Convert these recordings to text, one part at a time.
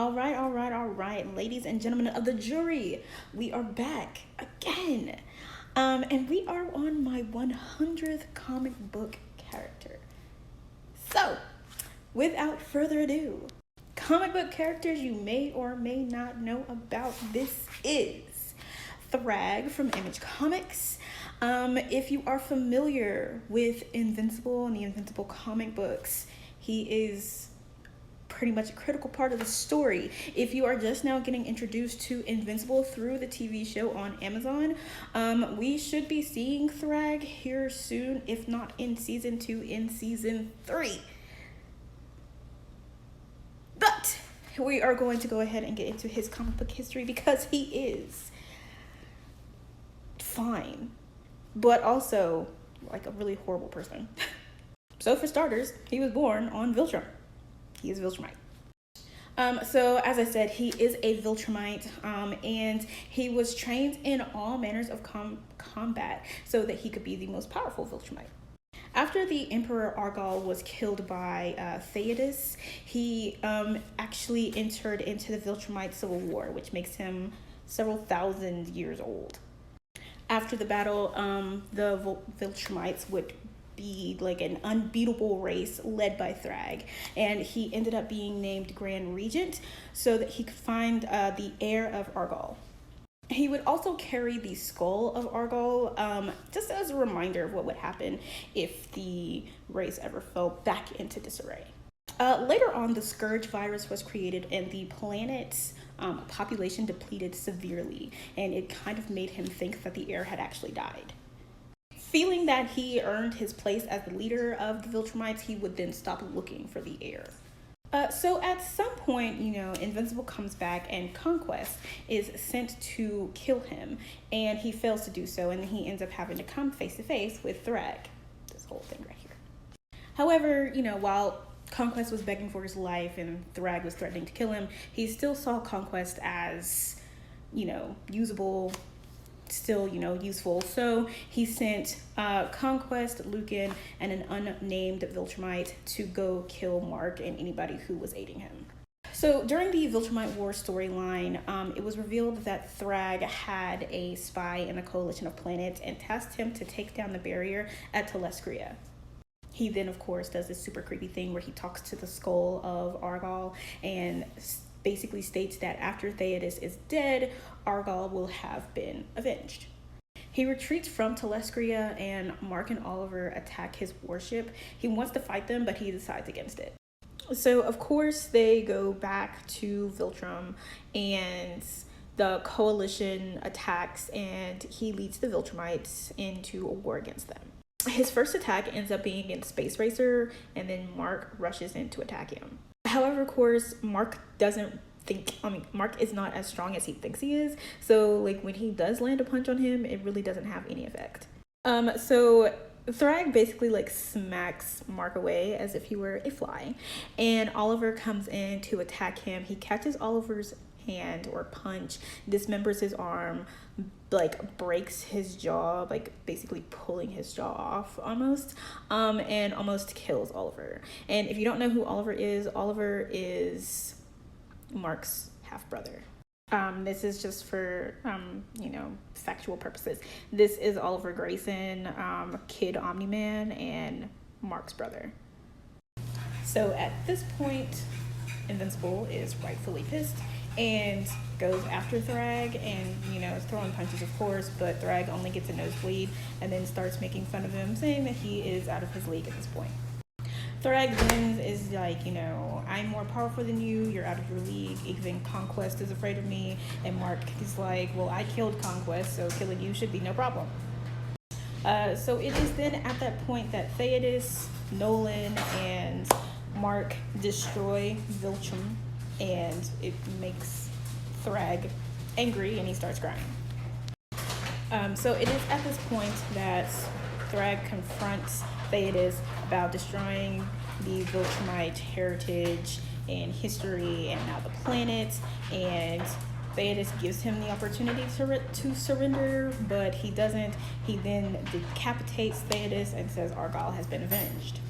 All right, ladies and gentlemen of the jury, we are back again. And we are on my 100th comic book character. So, without further ado, comic book characters you may or may not know about. This is THRAGG from Image Comics. If you are familiar with Invincible and the Invincible comic books, he is pretty much a critical part of the story. If you are just now getting introduced to Invincible through the TV show on Amazon, we should be seeing THRAGG here soon, if not in season 2, in season 3. But we are going to go ahead and get into his comic book history because he is fine, but also like a really horrible person. So for starters, he was born on Viltrum. He is Viltrumite. So as I said, he is a Viltrumite, and he was trained in all manners of combat so that he could be the most powerful Viltrumite. After the Emperor Argal was killed by Theodos, he actually entered into the Viltrumite Civil War, which makes him several thousand years old. After the battle, the Viltrumites would be like an unbeatable race led by THRAGG, and he ended up being named Grand Regent so that he could find the heir of Argal. He would also carry the skull of Argal, just as a reminder of what would happen if the race ever fell back into disarray. Later on, the Scourge virus was created and the planet's population depleted severely, and it kind of made him think that the heir had actually died. Feeling that he earned his place as the leader of the Viltrumites, he would then stop looking for the heir. So at some point, Invincible comes back and Conquest is sent to kill him, and he fails to do so, and he ends up having to come face to face with THRAGG. This whole thing right here. However, while Conquest was begging for his life and THRAGG was threatening to kill him, he still saw Conquest as, usable, still useful. So he sent Conquest, Lucan, and an unnamed Viltrumite to go kill Mark and anybody who was aiding him. So during the Viltrumite War storyline, it was revealed that THRAGG had a spy in a coalition of planets and tasked him to take down the barrier at Telescria. He then, of course, does this super creepy thing where he talks to the skull of Argal and basically states that after Theodos is dead, Argal will have been avenged. He retreats from Telescria, and Mark and Oliver attack his warship. He wants to fight them, but he decides against it. So, of course, they go back to Viltrum, and the coalition attacks, and he leads the Viltrumites into a war against them. His first attack ends up being in Space Racer, and then Mark rushes in to attack him. However, of course, Mark is not as strong as he thinks he is. So when he does land a punch on him, it really doesn't have any effect. So THRAGG basically smacks Mark away as if he were a fly, and Oliver comes in to attack him. He catches Oliver's hand or punch, dismembers his arm, breaks his jaw, basically pulling his jaw off almost, and almost kills Oliver. And if you don't know who Oliver is Mark's half-brother. This is just for factual purposes. This is Oliver Grayson, Kid Omni-Man, and Mark's brother. So at this point, Invincible is rightfully pissed and goes after THRAGG and, is throwing punches, of course, but THRAGG only gets a nosebleed and then starts making fun of him, saying that he is out of his league at this point. THRAGG then is I'm more powerful than you, you're out of your league, even Conquest is afraid of me, and Mark is like, well, I killed Conquest, so killing you should be no problem. So it is then at that point that Theodos, Nolan, and Mark destroy Viltrum, and it makes THRAGG angry and he starts crying. So it is at this point that THRAGG confronts Theodos about destroying the Viltrumite heritage and history and now the planet, and Theodos gives him the opportunity to surrender, but he doesn't. He then decapitates Theodos and says Argal has been avenged.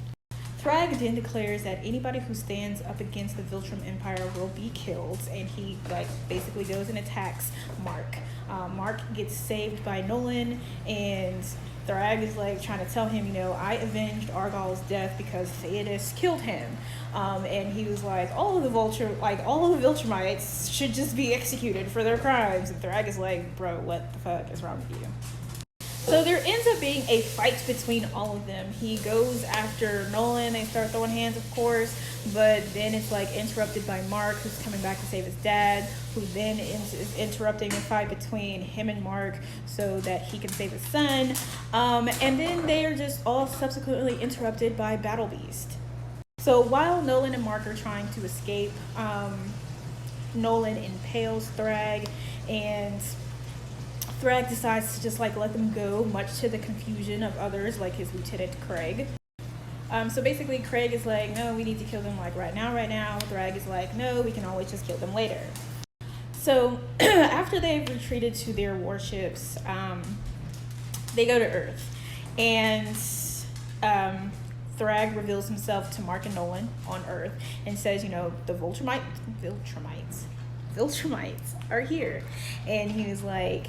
THRAGG then declares that anybody who stands up against the Viltrum Empire will be killed, and he basically goes and attacks Mark. Mark gets saved by Nolan, and THRAGG is trying to tell him, I avenged Argyle's death because Theodos killed him. And he was like, all of the Viltrumites should just be executed for their crimes. And THRAGG is like, bro, what the fuck is wrong with you? So there ends up being a fight between all of them. He goes after Nolan. They start throwing hands, of course, but then it's interrupted by Mark, who's coming back to save his dad, who then is interrupting the fight between him and Mark so that he can save his son. And then they are just all subsequently interrupted by Battle Beast. So while Nolan and Mark are trying to escape, Nolan impales THRAGG, and THRAGG decides to just let them go, much to the confusion of others, like his lieutenant Craig. So basically Craig is like, no, we need to kill them right now. THRAGG is like, no, we can always just kill them later. So after they've retreated to their warships, they go to Earth, and THRAGG reveals himself to Mark and Nolan on Earth and says, the Viltrumites are here. And he was like,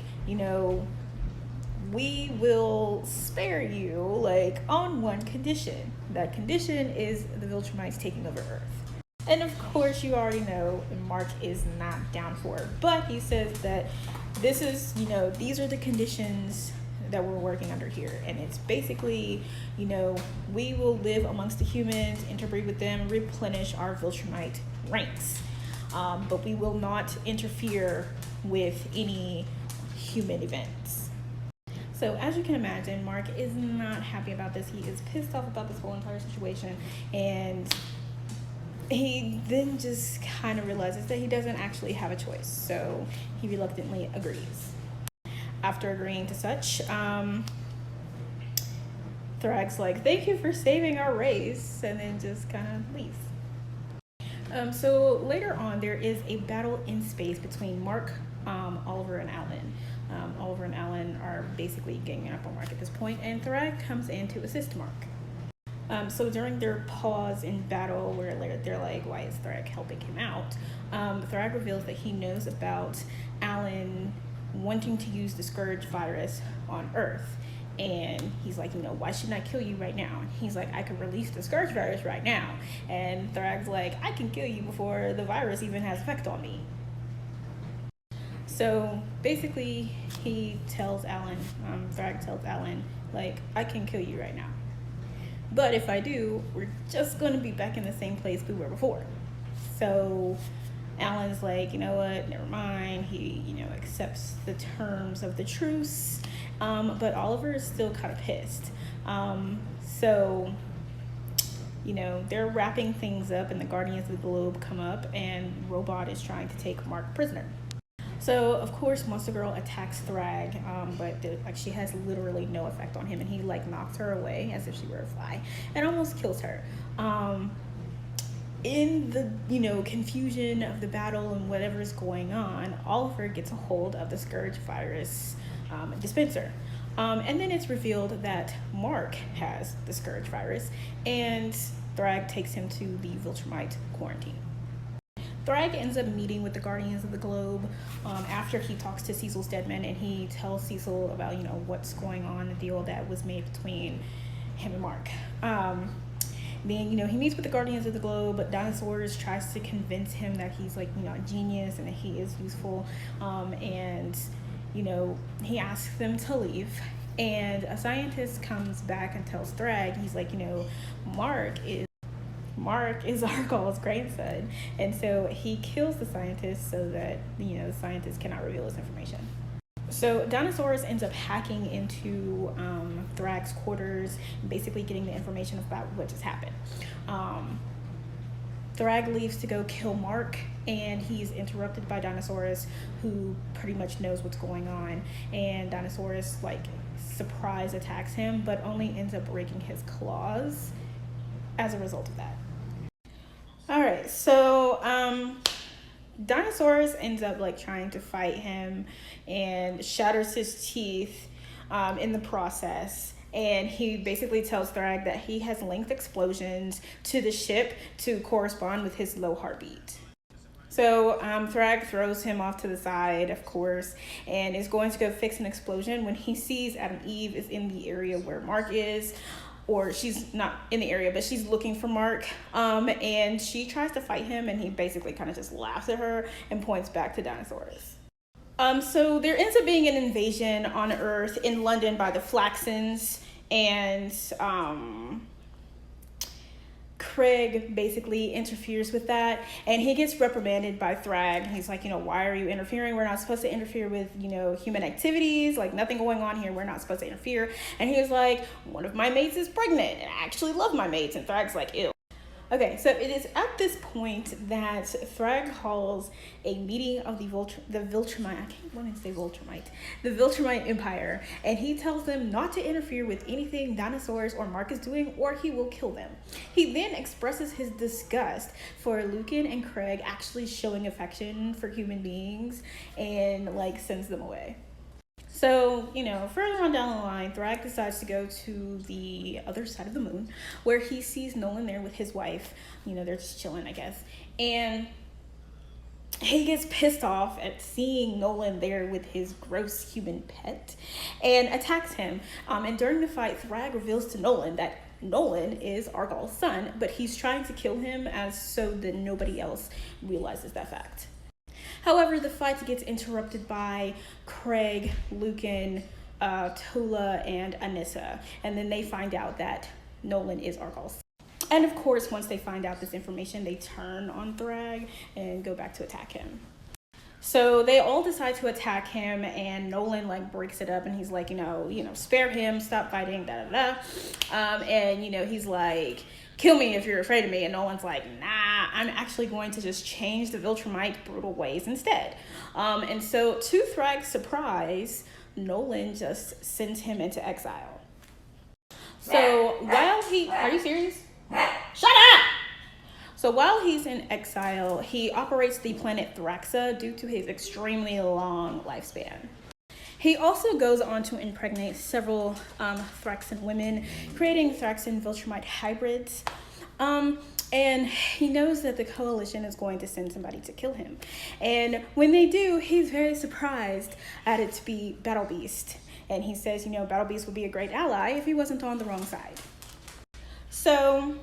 we will spare you on one condition. That condition is the Viltrumites taking over Earth. And of course you already know Mark is not down for it, but he says that this is, these are the conditions that we're working under here, and it's basically, we will live amongst the humans, interbreed with them, replenish our Viltrumite ranks, but we will not interfere with any human events. So as you can imagine, Mark is not happy about this. He is pissed off about this whole entire situation, and he then just kind of realizes that he doesn't actually have a choice, so he reluctantly agrees. After agreeing to such, THRAGG's like, thank you for saving our race, and then just kind of leaves. So later on, there is a battle in space between Mark, Oliver, and Alan. Oliver and Alan are basically ganging up on Mark at this point, and THRAGG comes in to assist Mark. So during their pause in battle, where they're like, why is THRAGG helping him out? THRAGG reveals that he knows about Alan wanting to use the Scourge virus on Earth. And he's like, why shouldn't I kill you right now? He's like, I can release the Scourge virus right now. And THRAGG's like, I can kill you before the virus even has effect on me. So basically he tells Alan, THRAGG tells Alan, I can kill you right now. But if I do, we're just going to be back in the same place we were before. So Alan's like, you know what, never mind. He, accepts the terms of the truce. But Oliver is still kind of pissed. So, they're wrapping things up, and the Guardians of the Globe come up, and Robot is trying to take Mark prisoner. So, of course, Monster Girl attacks THRAGG, but she has literally no effect on him, and he knocks her away as if she were a fly and almost kills her. In the confusion of the battle and whatever's going on, Oliver gets a hold of the Scourge virus dispenser, and then it's revealed that Mark has the Scourge virus, and THRAGG takes him to the Viltrumite quarantine. THRAGG ends up meeting with the Guardians of the Globe after he talks to Cecil Stedman, and he tells Cecil about what's going on, the deal that was made between him and Mark. Then, he meets with the Guardians of the Globe, but Dinosaurs tries to convince him that he's a genius and that he is useful. And, he asks them to leave. And a scientist comes back and tells THRAGG, he's like, Mark is Argyle's grandson. And so he kills the scientist so that, the scientist cannot reveal this information. So Dinosaurus ends up hacking into THRAGG's quarters, basically getting the information about what just happened. THRAGG leaves to go kill Mark, and he's interrupted by Dinosaurus, who pretty much knows what's going on. And Dinosaurus surprise attacks him, but only ends up breaking his claws as a result of that. All right, so Dinosaurus ends up trying to fight him and shatters his teeth in the process. And he basically tells Thragg that he has linked explosions to the ship to correspond with his low heartbeat. So Thragg throws him off to the side, of course, and is going to go fix an explosion when he sees Adam Eve is in the area where Mark is. Or she's not in the area, but she's looking for Mark. And she tries to fight him, and he basically kind of just laughs at her and points back to dinosaurs. So there ends up being an invasion on Earth in London by the Flaxans, and Craig basically interferes with that, and he gets reprimanded by Thragg. He's like, why are you interfering? We're not supposed to interfere with, human activities. Like, nothing going on here. We're not supposed to interfere. And he was like, one of my mates is pregnant, and I actually love my mates. And Thragg's like, ew. Okay, so it is at this point that Thragg calls a meeting of the Viltrumite, I can't want to say Viltrumite, the Viltrumite Empire, and he tells them not to interfere with anything dinosaurs or Mark is doing, or he will kill them. He then expresses his disgust for Lucan and Craig actually showing affection for human beings and, sends them away. So, further on down the line, Thragg decides to go to the other side of the moon, where he sees Nolan there with his wife. They're just chilling, I guess. And he gets pissed off at seeing Nolan there with his gross human pet and attacks him. And during the fight, Thragg reveals to Nolan that Nolan is Argal's son, but he's trying to kill him so that nobody else realizes that fact. However, the fight gets interrupted by Craig, Lucan, Tola, and Anissa. And then they find out that Nolan is Argal's son. And of course, once they find out this information, they turn on Thragg and go back to attack him. So they all decide to attack him, and Nolan breaks it up, and he's like, spare him, stop fighting, da da da. And he's like, kill me if you're afraid of me. And Nolan's like, nah, I'm actually going to just change the Viltrumite brutal ways instead. And so to Thragg's surprise, Nolan just sends him into exile. So while are you serious? Shut up! So while he's in exile, he operates the planet Thraxa due to his extremely long lifespan. He also goes on to impregnate several Thraxan women, creating Thraxan Viltrumite hybrids. And he knows that the coalition is going to send somebody to kill him. And when they do, he's very surprised at it to be Battle Beast. And he says, Battle Beast would be a great ally if he wasn't on the wrong side. So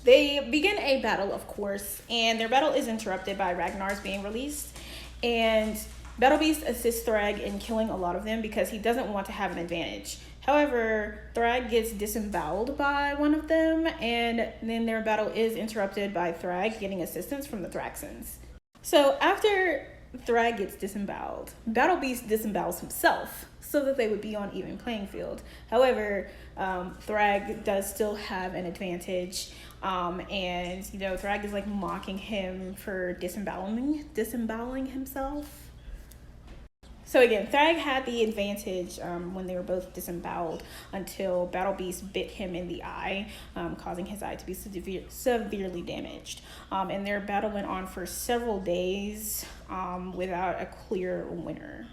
they begin a battle, of course, and their battle is interrupted by Ragnar's being released. And Battle Beast assists Thragg in killing a lot of them because he doesn't want to have an advantage. However, Thragg gets disemboweled by one of them, and then their battle is interrupted by Thragg getting assistance from the Thraxans. So after Thragg gets disemboweled, Battle Beast disembowels himself so that they would be on even playing field. However, Thragg does still have an advantage, and Thragg is mocking him for disemboweling himself. So again, Thragg had the advantage when they were both disemboweled until Battle Beast bit him in the eye, causing his eye to be severely damaged. And their battle went on for several days without a clear winner.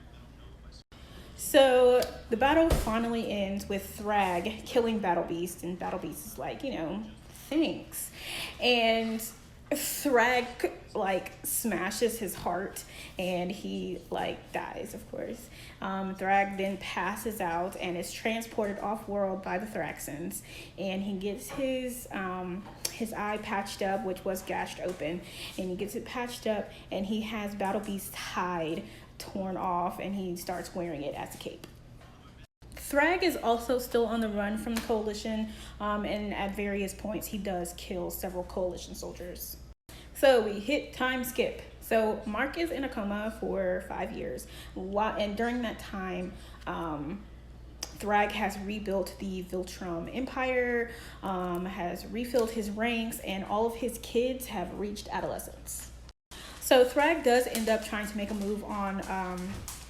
So the battle finally ends with Thragg killing Battle Beast, and Battle Beast is like, thanks. And Thragg smashes his heart, and he dies, of course. Thragg then passes out and is transported off world by the Thraxans, and he gets his eye patched up, which was gashed open, and he gets it patched up, and he has Battle Beast's hide torn off, and he starts wearing it as a cape. Thragg is also still on the run from the coalition, and at various points he does kill several coalition soldiers. So we hit time skip. So Mark is in a coma for 5 years, and during that time Thragg has rebuilt the Viltrum Empire, has refilled his ranks, and all of his kids have reached adolescence. So Thragg does end up trying to make a move on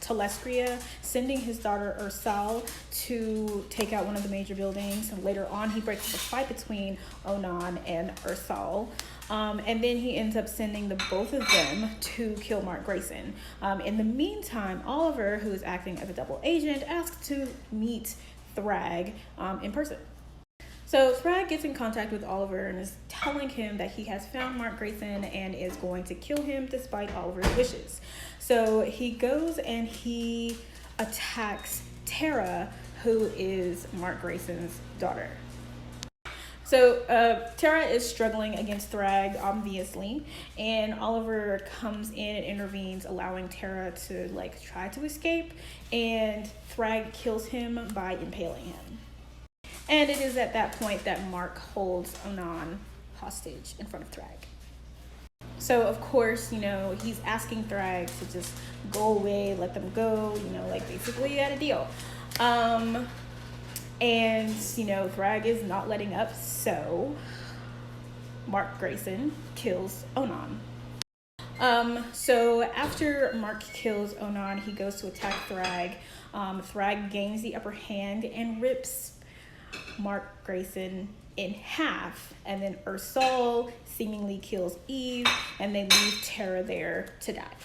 Telestria, sending his daughter Ursal to take out one of the major buildings. And later on, he breaks the fight between Onan and Ursal. And then he ends up sending the both of them to kill Mark Grayson. In the meantime, Oliver, who is acting as a double agent, asks to meet THRAGG in person. So THRAGG gets in contact with Oliver and is telling him that he has found Mark Grayson and is going to kill him despite Oliver's wishes. So he goes and he attacks Tara, who is Mark Grayson's daughter. So Tara is struggling against THRAGG, obviously, and Oliver comes in and intervenes, allowing Tara to try to escape, and THRAGG kills him by impaling him. And it is at that point that Mark holds Onan hostage in front of THRAGG. So of course, he's asking THRAGG to just go away, let them go, basically at a deal. And, THRAGG is not letting up, so Mark Grayson kills Onan. So after Mark kills Onan, he goes to attack THRAGG. THRAGG gains the upper hand and rips Mark Grayson in half. And then Ursal seemingly kills Eve, and they leave Tara there to die.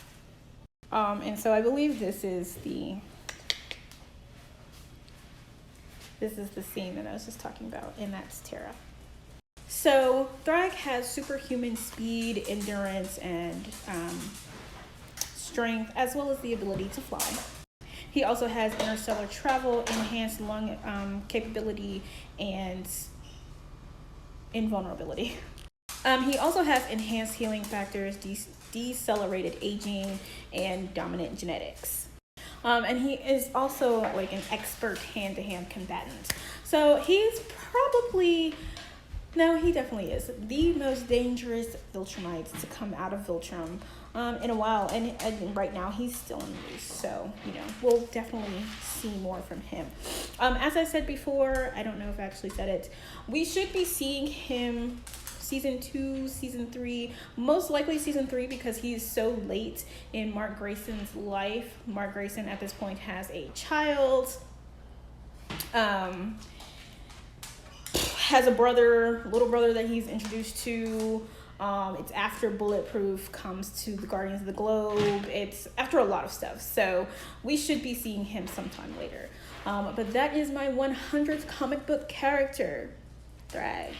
And so I believe this is the scene that I was just talking about, and that's Tara. So THRAGG has superhuman speed, endurance, and strength, as well as the ability to fly. He also has interstellar travel, enhanced lung capability, and invulnerability. He also has enhanced healing factors, decelerated aging, and dominant genetics. And he is also an expert hand-to-hand combatant. So he's probably, no, he definitely is the most dangerous Viltrumite to come out of Viltrum in a while. And right now he's still in use. So, we'll definitely see more from him. As I said before, I don't know if I actually said it, we should be seeing him season 2, season 3, most likely season 3, because he's so late in Mark Grayson's life. Mark Grayson at this point has a child, has a little brother that he's introduced to. It's after Bulletproof comes to the Guardians of the Globe. It's after a lot of stuff. So we should be seeing him sometime later. But that is my 100th comic book character, THRAGG.